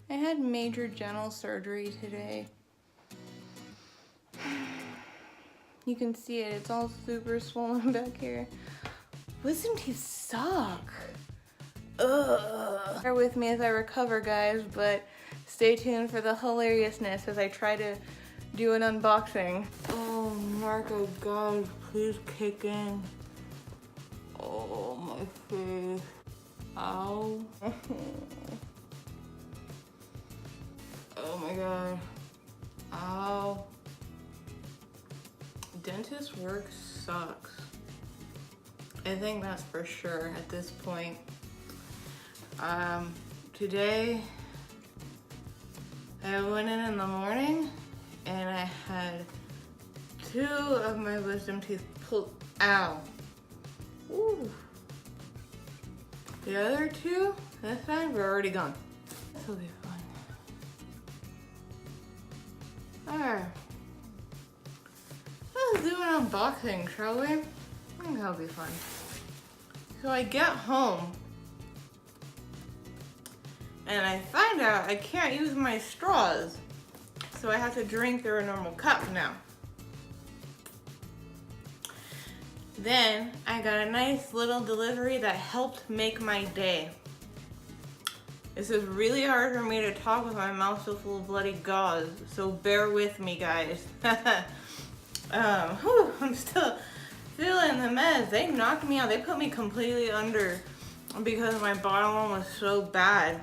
I had major dental surgery today. You can see it, it's all super swollen back here. Wisdom teeth suck. Ugh. Bear with me as I recover, guys, but stay tuned for the hilariousness as I try to do an unboxing. Oh, Marco, God, please kick in. Oh, my face. Ow. Oh my God. Ow. Dentist work sucks. I think that's for sure at this point. Today I went in the morning and I had 2 of my wisdom teeth pulled out. Ooh. The other 2, this time, were already gone. This will be fun. Alright. Let's do an unboxing, shall we? I think that'll be fun. So I get home and I find out I can't use my straws. So I have to drink through a normal cup now. Then I got a nice little delivery that helped make my day. This is really hard for me to talk with my mouth so full of bloody gauze, so bear with me, guys. I'm still feeling the mess. They knocked me out. They put me completely under because my bottom one was so bad.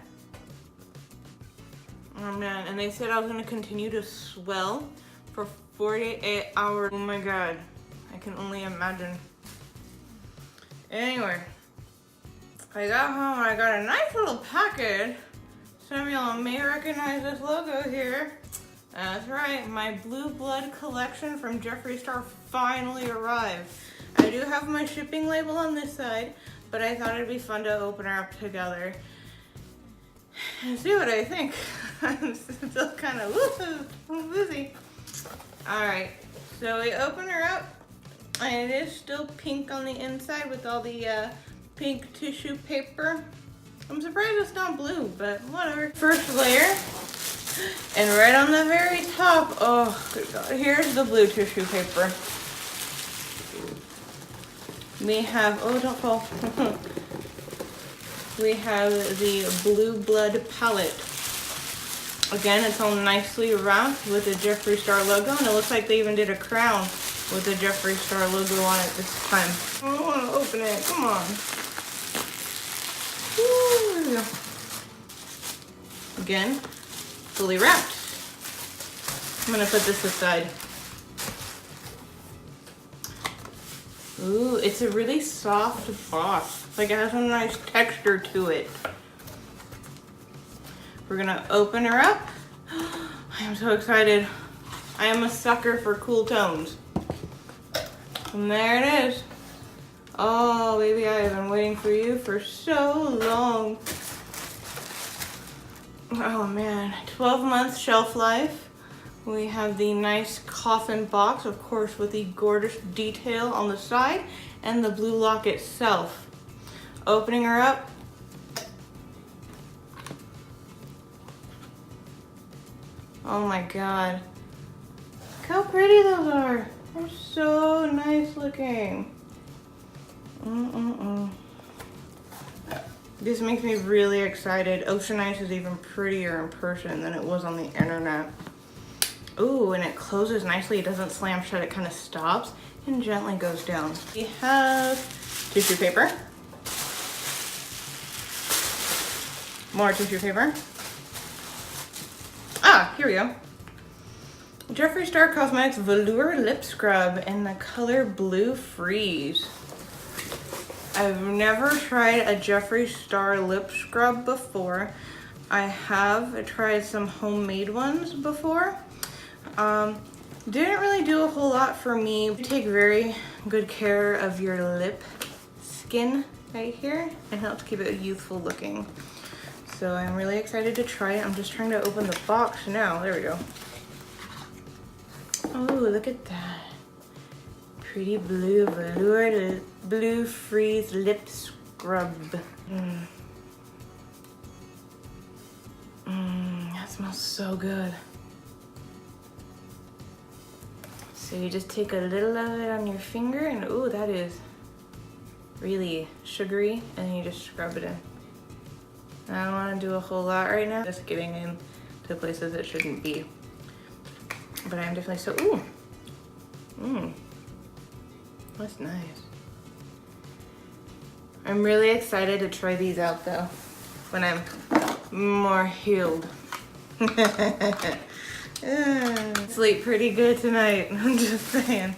Oh man, and they said I was gonna continue to swell for 48 hours. Oh my God, I can only imagine. Anyway, I got home and I got a nice little package. Some of y'all may recognize this logo here. That's right, my Blue Blood collection from Jeffree Star finally arrived. I do have my shipping label on this side, but I thought it'd be fun to open her up together and see what I think. I'm still kind of woozy. Alright, so we open her up, and it is still pink on the inside with all the pink tissue paper. I'm surprised it's not blue, but whatever. First layer. And right on the very top, oh good God, here's the blue tissue paper. We have, oh don't fall. We have the Blue Blood palette. Again, it's all nicely wrapped with the Jeffree Star logo, and it looks like they even did a crown with the Jeffree Star logo on it this time. I don't want to open it, come on. Woo. Again, fully wrapped. I'm gonna put this aside. Ooh, it's a really soft box. Like it has a nice texture to it. We're gonna open her up. I am so excited. I am a sucker for cool tones. And there it is. Oh, baby, I have been waiting for you for so long. Oh man, 12 months shelf life. We have the nice coffin box, of course, with the gorgeous detail on the side and the blue lock itself. Opening her up. Oh my God. Look how pretty those are. They're so nice looking. This makes me really excited. Ocean Ice is even prettier in person than it was on the internet. Ooh, and it closes nicely. It doesn't slam shut. It kind of stops and gently goes down. We have tissue paper. More tissue paper. Ah, here we go. Jeffree Star Cosmetics Velour Lip Scrub in the color Blue Freeze. I've never tried a Jeffree Star lip scrub before. I have tried some homemade ones before. Didn't really do a whole lot for me. You take very good care of your lip skin right here and helps keep it youthful looking. So I'm really excited to try it. I'm just trying to open the box now. There we go. Oh, look at that. Pretty blue velour Blue Freeze lip scrub. smells so good. So you just take a little of it on your finger and ooh, that is really sugary, and then you just scrub it in. And I don't want to do a whole lot right now, just getting in to places it shouldn't be. But I'm definitely so, ooh. That's nice. I'm really excited to try these out though, when I'm more healed. Sleep pretty good tonight, I'm just saying.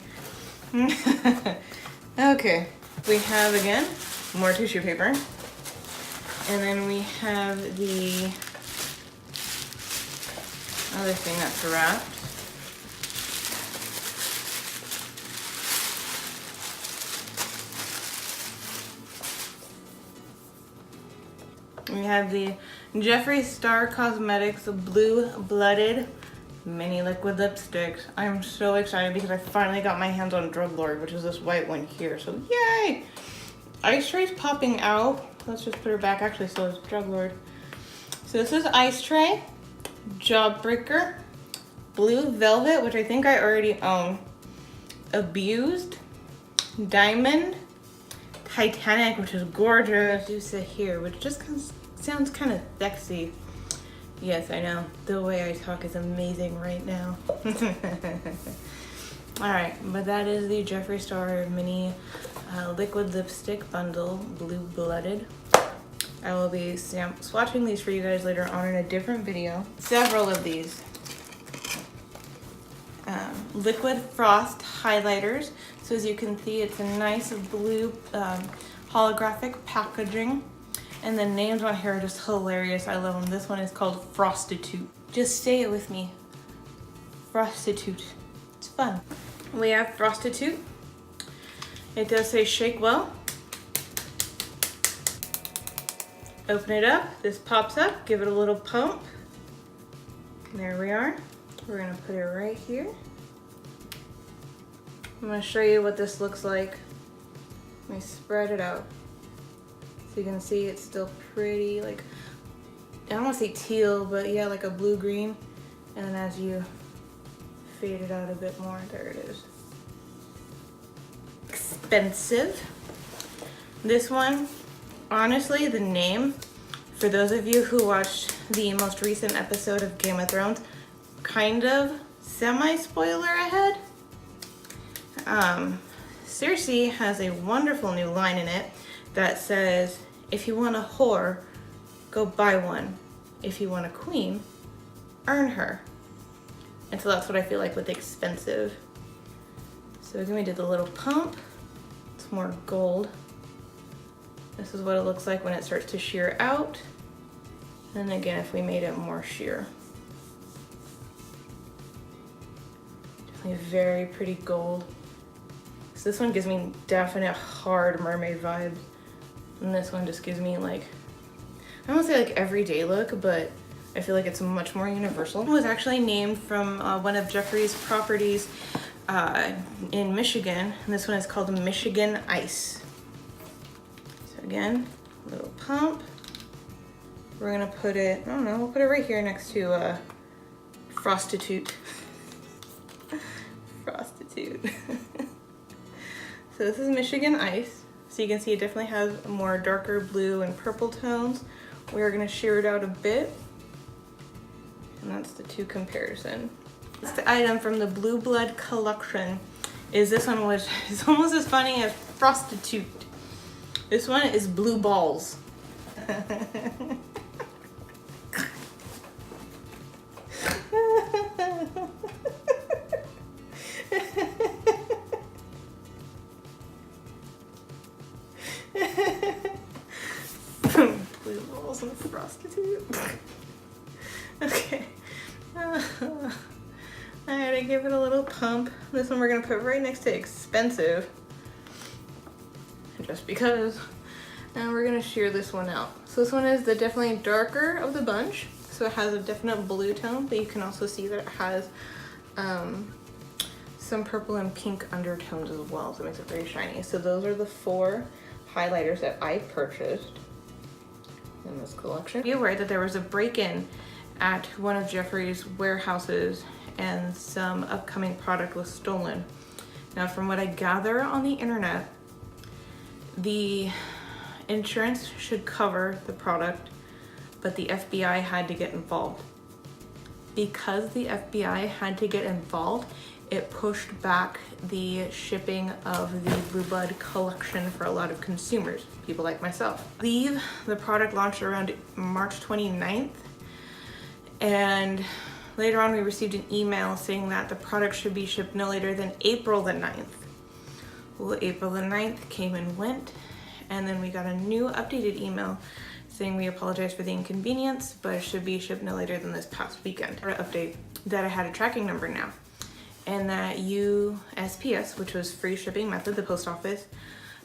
Okay, we have again, more tissue paper. And then we have the other thing that's wrapped. We have the Jeffree Star Cosmetics Blue Blooded Mini Liquid Lipsticks. I'm so excited because I finally got my hands on Drug Lord, which is this white one here, so yay! Ice Tray's popping out. Let's just put her back. Actually, so is Drug Lord. So this is Ice Tray, Jawbreaker, Blue Velvet, which I think I already own, Abused, Diamond, Titanic, which is gorgeous, Medusa here, which just sounds kind of sexy. Yes, I know. The way I talk is amazing right now. Alright, but that is the Jeffree Star Mini Liquid Lipstick Bundle, Blue Blooded. I will be swatching these for you guys later on in a different video. Several of these. Liquid Frost highlighters. So as you can see, it's a nice blue holographic packaging. And the names on here are just hilarious. I love them. This one is called Frostitute. Just say it with me. Frostitute. It's fun. We have Frostitute. It does say shake well. Open it up. This pops up. Give it a little pump. There we are. We're gonna put it right here. I'm gonna show you what this looks like. Let me spread it out. So you can see it's still pretty, like, I don't want to say teal, but yeah, like a blue-green. And then as you fade it out a bit more, there it is. Expensive. This one, honestly, the name, for those of you who watched the most recent episode of Game of Thrones, kind of semi-spoiler ahead. Cersei has a wonderful new line in it that says, if you want a whore, go buy one. If you want a queen, earn her. And so that's what I feel like with expensive. So again, we did the little pump. It's more gold. This is what it looks like when it starts to sheer out. And then again, if we made it more sheer. Definitely very pretty gold. So this one gives me definite hard mermaid vibes. And this one just gives me like, I don't want to say like everyday look, but I feel like it's much more universal. It was actually named from one of Jeffree's properties in Michigan. And this one is called Michigan Ice. So again, a little pump. We're gonna put it, I don't know, we'll put it right here next to Frostitute. Frostitute. So this is Michigan Ice. So you can see it definitely has more darker blue and purple tones. We are gonna sheer it out a bit. And that's the two comparison. It's the item from the Blue Blood collection. Is this one, which is almost as funny as Frostitute. This one is Blue Balls. Blue balls and Frostitute. Okay. I had to give it a little pump. This one we're gonna put right next to expensive. Just because. And we're gonna sheer this one out. So this one is the definitely darker of the bunch. So it has a definite blue tone, but you can also see that it has some purple and pink undertones as well, so it makes it very shiny. So those are the 4 highlighters that I purchased in this collection. Be aware that there was a break-in at one of Jeffree's warehouses and some upcoming product was stolen. Now, from what I gather on the internet, the insurance should cover the product, but the FBI had to get involved. Because the FBI had to get involved, it pushed back the shipping of the Blue Blood collection for a lot of consumers, people like myself. I believe the product launched around March 29th, and later on we received an email saying that the product should be shipped no later than April the 9th. Well, April the 9th came and went, and then we got a new updated email saying we apologize for the inconvenience, but it should be shipped no later than this past weekend. Or update that I had a tracking number now, and that USPS, which was free shipping method, the post office,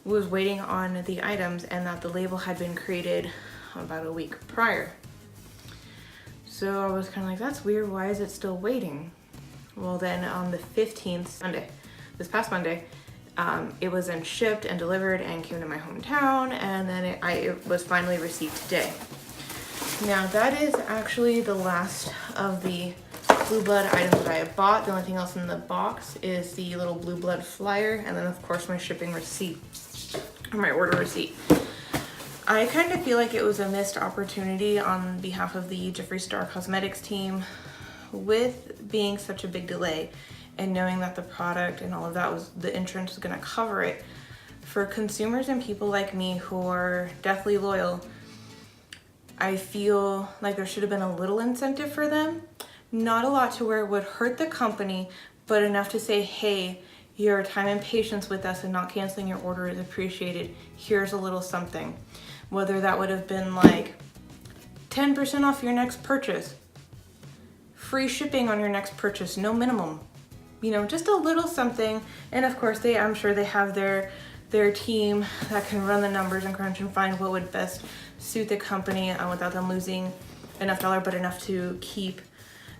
was waiting on the items, and that the label had been created about a week prior. So I was kind of like, that's weird, why is it still waiting? Well, then on the 15th, Monday, this past Monday, it was then shipped and delivered and came to my hometown, and then it was finally received today. Now that is actually the last of the Blue Blood items that I have bought. The only thing else in the box is the little Blue Blood flyer, and then of course my shipping receipt, or my order receipt. I kind of feel like it was a missed opportunity on behalf of the Jeffree Star Cosmetics team, with being such a big delay and knowing that the product and all of that was, the insurance was gonna cover it. For consumers and people like me who are deathly loyal, I feel like there should have been a little incentive for them. Not a lot to where it would hurt the company, but enough to say, hey, your time and patience with us and not canceling your order is appreciated. Here's a little something. Whether that would have been like 10% off your next purchase, free shipping on your next purchase, no minimum. You know, just a little something. And of course, I'm sure they have their team that can run the numbers and crunch and find what would best suit the company without them losing enough dollar, but enough to keep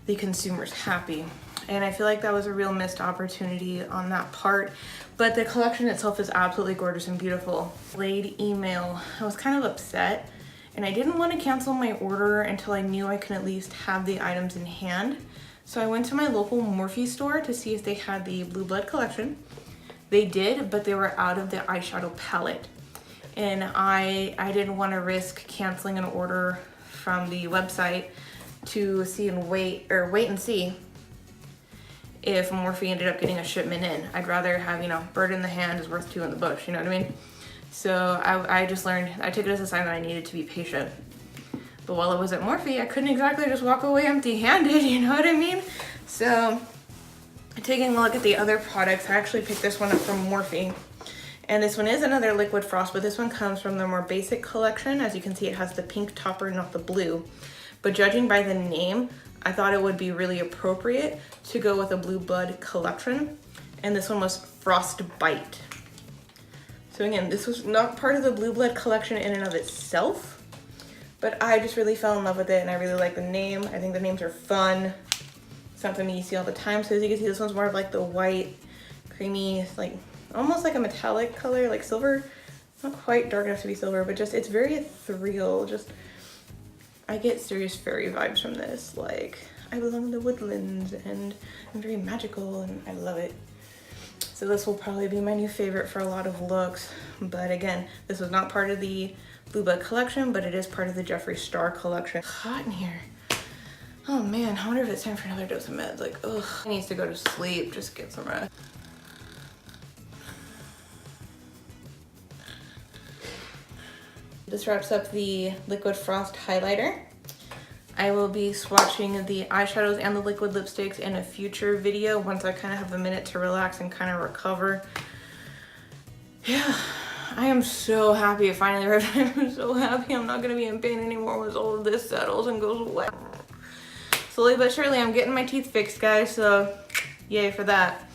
the consumers happy. And I feel like that was a real missed opportunity on that part. But the collection itself is absolutely gorgeous and beautiful. Delayed email, I was kind of upset, and I didn't want to cancel my order until I knew I could at least have the items in hand. So I went to my local Morphe store to see if they had the Blue Blood collection. They did, but they were out of the eyeshadow palette. And I didn't want to risk canceling an order from the website to see and wait and see if Morphe ended up getting a shipment in. I'd rather have, you know, bird in the hand is worth two in the bush, you know what I mean? So I just learned, I took it as a sign that I needed to be patient. But while it was at Morphe, I couldn't exactly just walk away empty-handed, you know what I mean? So taking a look at the other products, I actually picked this one up from Morphe. And this one is another liquid frost, but this one comes from the more basic collection. As you can see, it has the pink topper, not the blue. But judging by the name, I thought it would be really appropriate to go with a Blue Blood collection. And this one was Frostbite. So again, this was not part of the Blue Blood collection in and of itself, but I just really fell in love with it, and I really like the name. I think the names are fun. It's not something you see all the time. So as you can see, this one's more of like the white, creamy, like almost like a metallic color, like silver. Not quite dark enough to be silver, but just, it's very ethereal. Just, I get serious fairy vibes from this. Like, I belong in the woodlands, and I'm very magical, and I love it. So this will probably be my new favorite for a lot of looks. But again, this was not part of the Blue Blood collection, but it is part of the Jeffree Star collection. Hot in here. Oh man, I wonder if it's time for another dose of meds. Like, ugh, I need to go to sleep, just get some rest. This wraps up the Liquid Frost highlighter. I will be swatching the eyeshadows and the liquid lipsticks in a future video once I kind of have a minute to relax and kind of recover. Yeah, I am so happy it finally arrived. I'm so happy I'm not going to be in pain anymore once all of this settles and goes away. Slowly but surely I'm getting my teeth fixed, guys, so yay for that.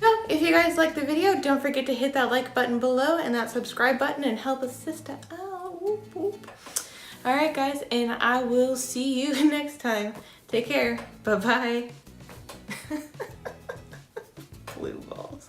So if you guys like the video, don't forget to hit that like button below and that subscribe button and help a sister out. Whoop, whoop. All right, guys, and I will see you next time. Take care. Bye-bye. Blue balls.